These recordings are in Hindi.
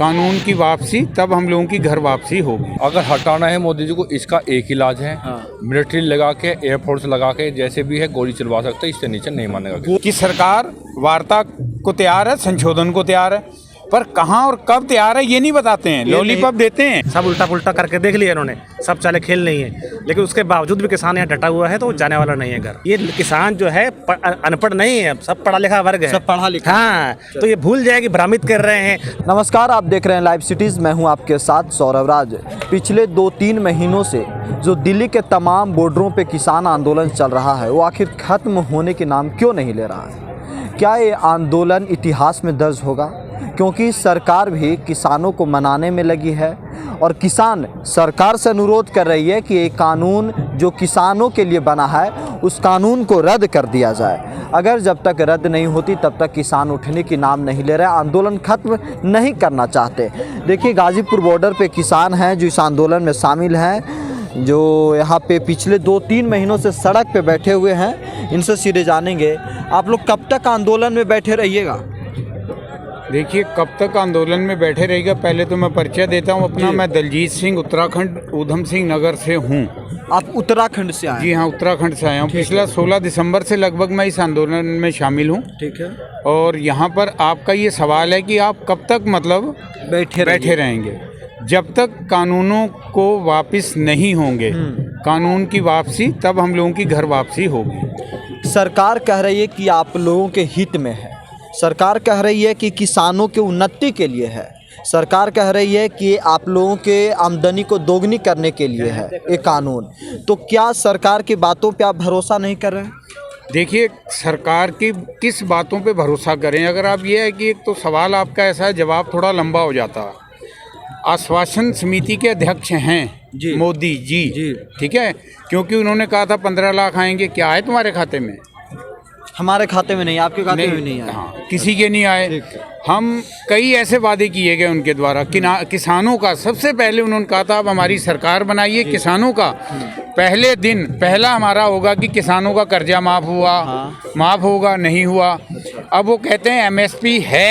कानून की वापसी, तब हम लोगों की घर वापसी होगी। अगर हटाना है मोदी जी को, इसका एक इलाज है, मिलिट्री लगा के, एयरफोर्स लगा के, जैसे भी है गोली चलवा सकते, इससे नीचे नहीं मानेगा। कि सरकार वार्ता को तैयार है, संशोधन को तैयार है, पर कहाँ और कब तैयार है ये नहीं बताते हैं, लॉलीपॉप देते हैं। सब उल्टा पुल्टा करके देख लिया इन्होंने, सब चाले खेल नहीं है, लेकिन उसके बावजूद भी किसान यहाँ डटा हुआ है, तो वो जाने वाला नहीं है घर। ये किसान जो है अनपढ़ नहीं है, सब पढ़ा लिखा वर्ग है, सब पढ़ा लिखा। हाँ, तो ये भूल जाए कि भ्रमित कर रहे हैं। नमस्कार, आप देख रहे हैं लाइव सिटीज़, मैं हूं आपके साथ सौरभ राज। पिछले 2-3 महीनों से जो दिल्ली के तमाम बॉर्डरों पे किसान आंदोलन चल रहा है, वो आखिर खत्म होने के नाम क्यों नहीं ले रहा है? क्या ये आंदोलन इतिहास में दर्ज होगा? क्योंकि सरकार भी किसानों को मनाने में लगी है और किसान सरकार से अनुरोध कर रही है कि ये कानून जो किसानों के लिए बना है, उस कानून को रद्द कर दिया जाए। अगर जब तक रद्द नहीं होती तब तक किसान उठने की नाम नहीं ले रहे, आंदोलन खत्म नहीं करना चाहते। देखिए, गाजीपुर बॉर्डर पे किसान हैं जो इस आंदोलन में शामिल हैं, जो यहाँ पे पिछले 2-3 महीनों से सड़क पे बैठे हुए हैं। इनसे सीधे जानेंगे, आप लोग कब तक आंदोलन में बैठे रहिएगा? देखिए, कब तक आंदोलन में बैठे रहेगा, पहले तो मैं परिचय देता हूँ अपना। मैं दलजीत सिंह, उत्तराखंड, ऊधम सिंह नगर से हूँ। आप उत्तराखंड से आए? जी हाँ, उत्तराखंड से आया हूँ। पिछला 16 दिसंबर से लगभग मैं इस आंदोलन में शामिल हूँ। ठीक है। और यहाँ पर आपका ये सवाल है कि आप कब तक मतलब बैठे रहेंगे? जब तक कानूनों को वापस नहीं होंगे, कानून की वापसी, तब हम लोगों की घर वापसी होगी। सरकार कह रही है कि आप लोगों के हित में है, सरकार कह रही है कि किसानों के उन्नति के लिए है, सरकार कह रही है कि आप लोगों के आमदनी को दोगुनी करने के लिए है ये कानून। तो क्या सरकार की बातों पे आप भरोसा नहीं कर रहे हैं? देखिए, सरकार की किस बातों पे भरोसा करें? अगर आप ये है कि एक तो सवाल आपका ऐसा है, जवाब थोड़ा लंबा हो जाता है। आश्वासन समिति के अध्यक्ष हैं मोदी जी, ठीक है, क्योंकि उन्होंने कहा था 15 लाख आएंगे। क्या आए तुम्हारे खाते में? हमारे खाते में नहीं, आपके खाते में नहीं आए। हाँ, किसी के नहीं आए। हम कई ऐसे वादे किए गए उनके द्वारा। किसानों का सबसे पहले उन्होंने कहा था, अब हमारी सरकार बनाइए, किसानों का पहले दिन पहला हमारा होगा कि किसानों का कर्जा माफ़ हुआ, माफ़ होगा, नहीं हुआ। अब वो कहते हैं एमएसपी है,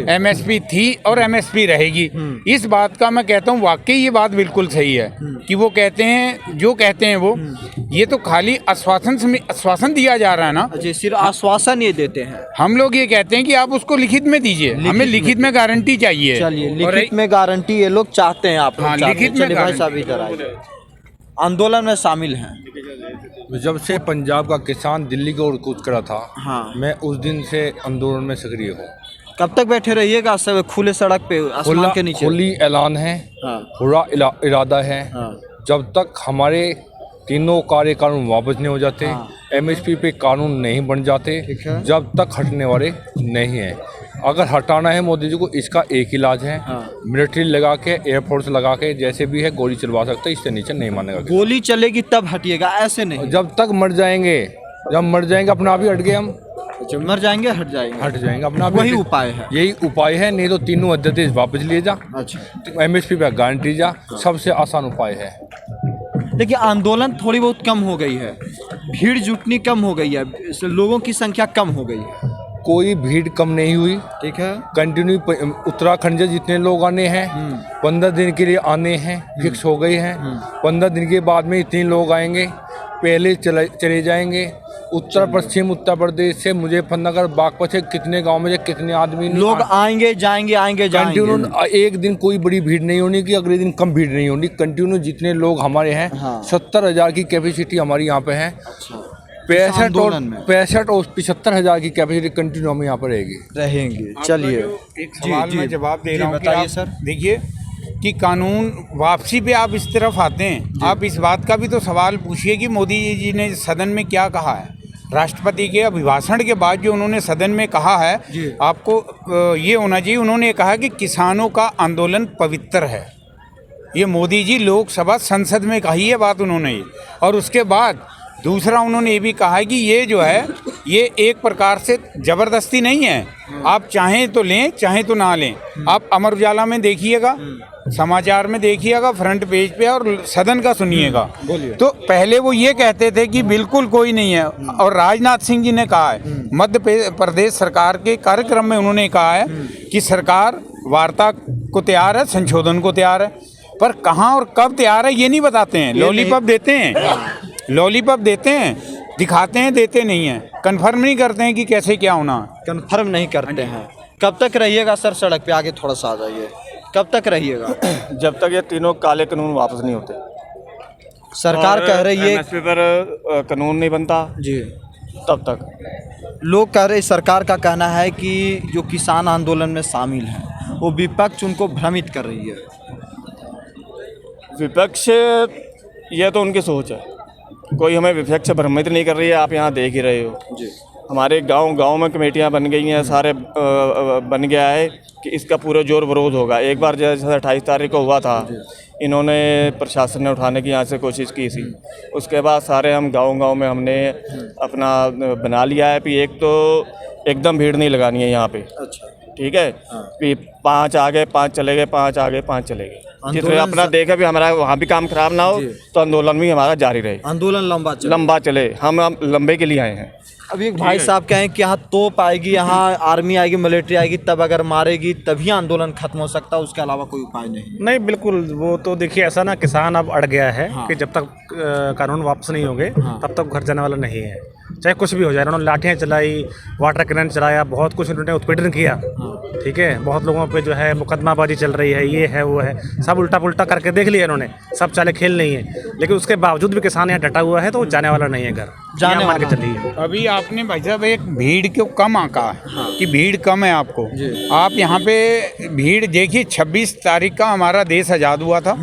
एमएसपी थी और एमएसपी रहेगी। इस बात का मैं कहता हूँ वाकई ये बात बिल्कुल सही है कि वो कहते हैं, जो कहते हैं वो, ये तो खाली आश्वासन दिया जा रहा है ना। सिर्फ आश्वासन ये देते हैं। हम लोग ये कहते हैं कि आप उसको लिखित में दीजिए, हमें लिखित में गारंटी चाहिए। चलिए, लिखित में गारंटी ये लोग चाहते हैं, आप लोग लिखित में आंदोलन में शामिल हैं। जब से पंजाब का किसान दिल्ली की ओर कूच करा था, हाँ, मैं उस दिन से आंदोलन में सक्रिय हूँ। कब तक बैठे रहिएगा? सब खुले सड़क पे, आसमान के नीचे? खुली ऐलान है, पूरा इरादा है। जब तक हमारे तीनों कार्य कानून वापस नहीं हो जाते, एमएसपी पे कानून नहीं बन जाते, जब तक हटने वाले नहीं हैं। अगर हटाना है मोदी जी को, इसका एक इलाज है, मिलिट्री लगा के, एयरफोर्स लगा के, जैसे भी है गोली चलवा सकते, इससे नीचे नहीं मानेगा। गोली चलेगी तब हटिएगा, ऐसे नहीं। जब तक मर जाएंगे, जब मर जाएंगे अपना आप ही हट गए हम। जब मर जाएंगे हट जाएंगे अपना आप। वही उपाय है, यही उपाय है। नहीं तो तीनों अध्यादेश वापस लिए जा। अच्छा, एमएसपी पे गारंटी जा, सबसे आसान उपाय है। देखिए, आंदोलन थोड़ी बहुत कम हो गई है, भीड़ जुटनी कम हो गई है, लोगों की संख्या कम हो गई है। कोई भीड़ कम नहीं हुई, ठीक है। कंटिन्यू उत्तराखंड से जितने लोग आने हैं, 15 दिन के लिए आने हैं, फिक्स हो गए हैं। 15 दिन के बाद में इतने लोग आएंगे, पहले चले जाएंगे। उत्तर पश्चिम उत्तर प्रदेश से मुजफ्फरनगर, बागपत से कितने गांव में से कितने आदमी लोग आएंगे जाएंगे। कंटिन्यू एक दिन कोई बड़ी भीड़ नहीं होनी कि अगले दिन कम भीड़ नहीं होनी। कंटिन्यू जितने लोग हमारे हैं, 70,000 की कैपेसिटी हमारी यहाँ पे है। 65 और 75,000 की कैपेसिटी कंटिन्यू हम यहाँ पर रहेंगे। चलिए, एक सवाल मैं जवाब दे रहा हूँ। बताइए सर। देखिए कि कानून वापसी पे आप इस तरफ आते हैं, आप इस बात का भी तो सवाल पूछिए कि मोदी जी ने सदन में क्या कहा है। राष्ट्रपति के अभिभाषण के बाद जो उन्होंने सदन में कहा है, आपको ये होना चाहिए, उन्होंने कहा कि किसानों का आंदोलन पवित्र है। ये मोदी जी लोकसभा संसद में कही है बात उन्होंने। और उसके बाद दूसरा उन्होंने ये भी कहा है कि ये जो है, ये एक प्रकार से ज़बरदस्ती नहीं है, आप चाहें तो लें, चाहें तो ना लें। आप अमर उजाला में देखिएगा, समाचार में देखिएगा, फ्रंट पेज पे, और सदन का सुनिएगा। तो पहले वो ये कहते थे कि बिल्कुल कोई नहीं है, और राजनाथ सिंह जी ने कहा है, मध्य प्रदेश सरकार के कार्यक्रम में उन्होंने कहा है कि सरकार वार्ता को तैयार है, संशोधन को तैयार है, पर कहाँ और कब तैयार है ये नहीं बताते हैं। लॉलीपॉप देते हैं, लॉलीपॉप देते हैं, दिखाते हैं, देते नहीं हैं, कन्फर्म नहीं करते हैं कि कैसे क्या होना है। कन्फर्म नहीं करते हैं। कब तक रहिएगा सर सड़क पे? आगे थोड़ा सा आ जाइए। कब तक रहिएगा? जब तक ये तीनों काले कानून वापस नहीं होते। सरकार कह रही है एमएसपी पर कानून नहीं बनता जी, तब तक। लोग कह रहे, सरकार का कहना है कि जो किसान आंदोलन में शामिल हैं वो विपक्ष उनको भ्रमित कर रही है। विपक्ष, यह तो उनकी सोच है, कोई हमें विपक्ष से भ्रमित नहीं कर रही है। आप यहाँ देख ही रहे हो जी, हमारे गांव में कमेटियाँ बन गई हैं, सारे बन गया है कि इसका पूरा जोर विरोध होगा। एक बार जैसे 28 तारीख को हुआ था, इन्होंने प्रशासन ने उठाने की यहाँ से कोशिश की थी। उसके बाद सारे हम गांव में हमने अपना बना लिया है कि एक तो एकदम भीड़ नहीं लगानी है यहाँ पे। अच्छा, ठीक है, कि 5 आ गए 5 चले गए, 5 आ गए 5 चले गए। जिसमें अपना देखे भी हमारा वहाँ भी काम खराब ना हो, तो आंदोलन भी हमारा जारी रहे, आंदोलन लंबा चले। हम लंबे के लिए आए हैं। अभी एक भाई साहब कहें कि यहाँ तोप आएगी, यहाँ आर्मी आएगी, मिलिट्री आएगी, तब अगर मारेगी तभी आंदोलन खत्म हो सकता है, उसके अलावा कोई उपाय नहीं। नहीं, बिल्कुल। वो तो देखिए ऐसा ना, किसान अब अड़ गया है कि जब तक कानून वापस नहीं होंगे तब तक घर जाने वाला नहीं है, चाहे कुछ भी हो जाए। उन्होंने लाठियाँ चलाई, वाटर कैनन चलाया, बहुत कुछ उन्होंने उत्पीड़न किया। ठीक है, बहुत लोगों पे जो है मुकदमाबाजी चल रही है, ये है वो है, सब उल्टा पुल्टा करके देख लिया इन्होंने, सब चाले खेल नहीं है। लेकिन उसके बावजूद भी किसान यहाँ डटा हुआ है, तो वो जाने वाला नहीं है घर, जाने मान के चलिए। अभी आपने भाई साहब एक भीड़ को कम आंका है कि भीड़ कम है आपको। आप यहाँ पे भीड़ देखिए, 26 तारीख का हमारा देश आज़ाद हुआ था,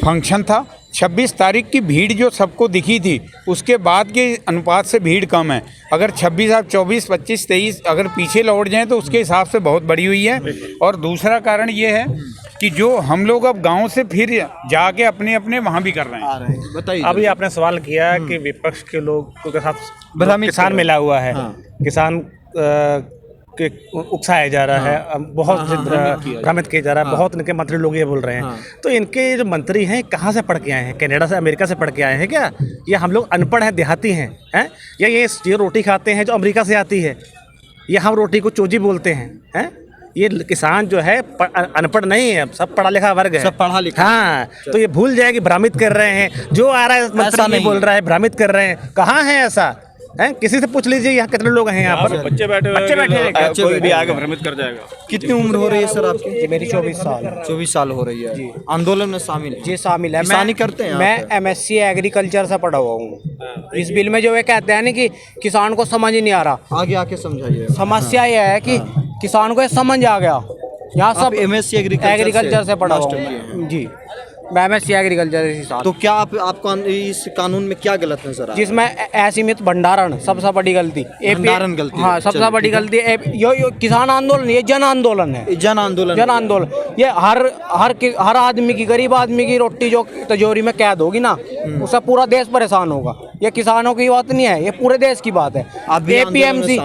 फंक्शन था। 26 तारीख की भीड़ जो सबको दिखी थी, उसके बाद के अनुपात से भीड़ कम है। अगर 26 आप 24, 25, 23 अगर पीछे लौट जाएं तो उसके हिसाब से बहुत बड़ी हुई है। और दूसरा कारण ये है कि जो हम लोग अब गांव से फिर जाके अपने अपने वहाँ भी कर रहे हैं। बताइए। अभी आपने सवाल किया कि विपक्ष के लोगों के साथ किसान मिला हुआ है, किसान के उकसाया जा रहा है, बहुत भ्रमित किया जा रहा है, बहुत इनके मंत्री लोग ये बोल रहे हैं। तो इनके जो मंत्री हैं कहाँ से पढ़ के आए हैं? कनाडा से, अमेरिका से पढ़ के आए हैं क्या? या हम लोग अनपढ़ हैं, देहाती हैं, हैं? या ये रोटी खाते हैं जो अमेरिका से आती है, या हम रोटी को चोजी बोलते हैं, हैं? ये किसान जो है अनपढ़ नहीं है, सब पढ़ा लिखा वर्ग है, सब पढ़ा लिखा। हाँ, तो ये भूल जाए कि भ्रमित कर रहे हैं, जो आ रहा है मंत्री नहीं बोल रहा है, भ्रमित कर रहे हैं। कहाँ है ऐसा? हैं? किसी से पूछ लीजिए यहाँ कितने लोग हैं यहाँ पर। बच्चे बैठे हैं, कोई भी आगे भ्रमित कर जाएगा। कितनी उम्र हो रही है सर आपकी? मेरी 24 साल। 24 साल हो रही है। आंदोलन में शामिल है? जी शामिल है। किसानी करते हैं? मैं MSc एग्रीकल्चर से पढ़ा हुआ हूँ। इस बिल में जो ये कहते हैं ना कि किसान को समझ ही नहीं आ रहा, आगे आके समझाइए। समस्या ये है कि किसान को ये समझ आ गया। यहाँ सब MSc एग्रीकल्चर से पढ़ा हुआ हूँ जी, मैं MSc एग्रीकल्चर इसी साल। तो क्या आपको इस कानून में क्या गलत नजर आ रहा है? जिसमें असीमित भंडारण सबसे बड़ी गलती, भंडारण गलती, हाँ सबसे बड़ी गलती। यो किसान आंदोलन, ये जन आंदोलन है, जन आंदोलन। ये हर आदमी की, गरीब आदमी की रोटी जो तिजोरी में कैद होगी ना, उससे पूरा देश परेशान होगा। ये किसानों की बात नहीं है, ये पूरे देश की बात है। APMC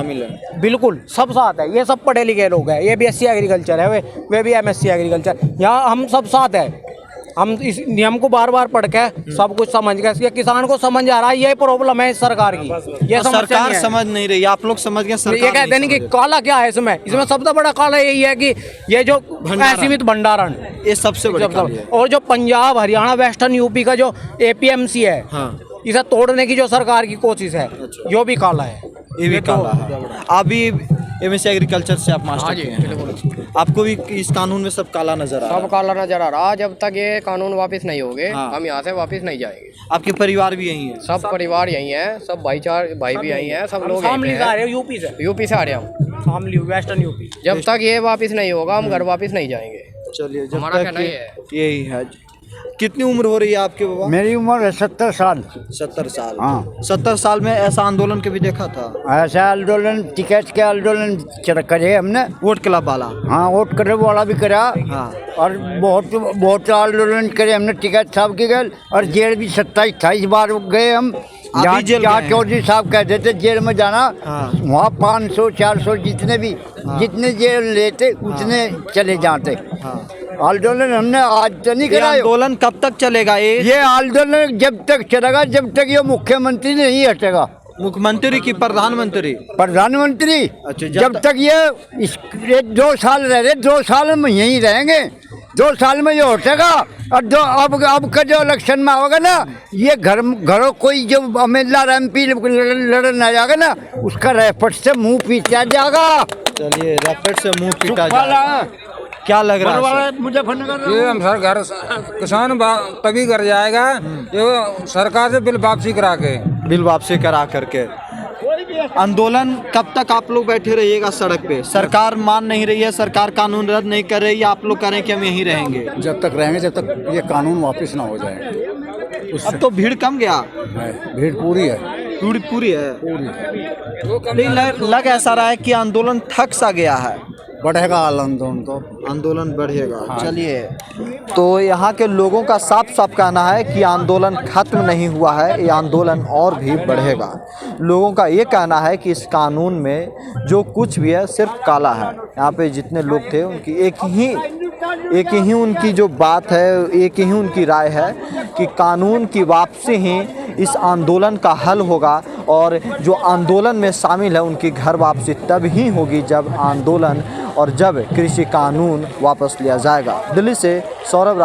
बिल्कुल सब साथ है, ये सब पढ़े लिखे लोग हैं, ये भी SC एग्रीकल्चर है, वे भी MSc एग्रीकल्चर, यहाँ हम सब साथ है। हम इस नियम को बार बार पढ़ के सब कुछ समझ गए, किसान को समझ आ रहा है। यही प्रॉब्लम है सरकार की, ये सरकार समझ नहीं रही, आप लोग समझ गए। सरकार ये कहते नहीं कि काला क्या है इसमें सबसे बड़ा काला यही है कि ये जो असीमित भंडारण, ये सबसे बड़ी। और जो पंजाब, हरियाणा, वेस्टर्न यूपी का जो APMC है, इसे तोड़ने की जो सरकार की कोशिश है, यो भी काला है। ये भी काला है। आप भी MSc एग्रीकल्चर से आप मास्टर किए हैं, आपको भी इस कानून में सब काला नजर आ रहा है? सब काला नजर आ रहा। जब तक ये कानून वापस नहीं होंगे, हम यहाँ से वापस नहीं जाएंगे। आपके परिवार भी यहीं है? सब परिवार यहीं है, सब भाई भी यहीं है, सब लोग यूपी से आ रहे हैं, वेस्टर्न यूपी। जब तक ये वापस नहीं होगा, हम घर वापस नहीं जाएंगे। चलिए, जब हमारा तक कहना ये है। यही है। कितनी उम्र हो रही है आपके बाबा? मेरी उम्र है 70 साल। 70 साल। हाँ। 70 साल में ऐसा आंदोलन कभी देखा था? ऐसा आंदोलन, टिकट के आंदोलन करे हमने। वोट क्लब वाला? हाँ, वोट करे वाला भी करा। हाँ। और बहुत आंदोलन करे हमने, टिकट साहब की गए, और जेल भी 27-28 बार गए हम। जहाँ चौधरी साहब कहते थे जेल में जाना, वहाँ 500-400 जितने जेल लेते उतने चले जाते। आंदोलन हमने आज तो नहीं करा। आंदोलन कब तक चलेगा? ये आंदोलन जब तक चलेगा जब तक ये मुख्यमंत्री नहीं हटेगा। मुख्यमंत्री की प्रधानमंत्री? प्रधानमंत्री। अच्छा, जब तक ये 2 साल रह रहे, 2 साल में यहीं रहेंगे, 2 साल में ये हो सकेगा। और जो अब का जो इलेक्शन में होगा ना, ये घरों कोई जो उम्मीदवार MP लड़ने आ जाएगा ना, उसका रैपट से मुंह पीटा जाएगा। चलिए, रैपट से मुंह पीटा जाएगा, क्या लग रहा है? मुजफ्फरनगर ये हम सर घर किसान तभी कर जाएगा ये सरकार से बिल वापसी करा के। बिल वापसी करा करके। आंदोलन कब तक आप लोग बैठे रहिएगा सड़क पे? सरकार मान नहीं रही है, सरकार कानून रद्द नहीं कर रही है, आप लोग करें कि हम यहीं रहेंगे? जब तक रहेंगे, जब तक ये कानून वापस ना हो जाए। अब तो भीड़ कम गया, भीड़ पूरी है, पूरी है। नहीं, लग ऐसा रहा है कि आंदोलन थक सा गया है। बढ़ेगा आंदोलन, तो आंदोलन बढ़ेगा। चलिए, तो यहाँ के लोगों का साफ साफ कहना है कि आंदोलन खत्म नहीं हुआ है, ये आंदोलन और भी बढ़ेगा। लोगों का ये कहना है कि इस कानून में जो कुछ भी है सिर्फ काला है। यहाँ पे जितने लोग थे उनकी एक ही उनकी जो बात है, एक ही उनकी राय है कि कानून की वापसी ही इस आंदोलन का हल होगा, और जो आंदोलन में शामिल है उनकी घर वापसी तब ही होगी जब आंदोलन और जब कृषि कानून वापस लिया जाएगा। दिल्ली से सौरभ।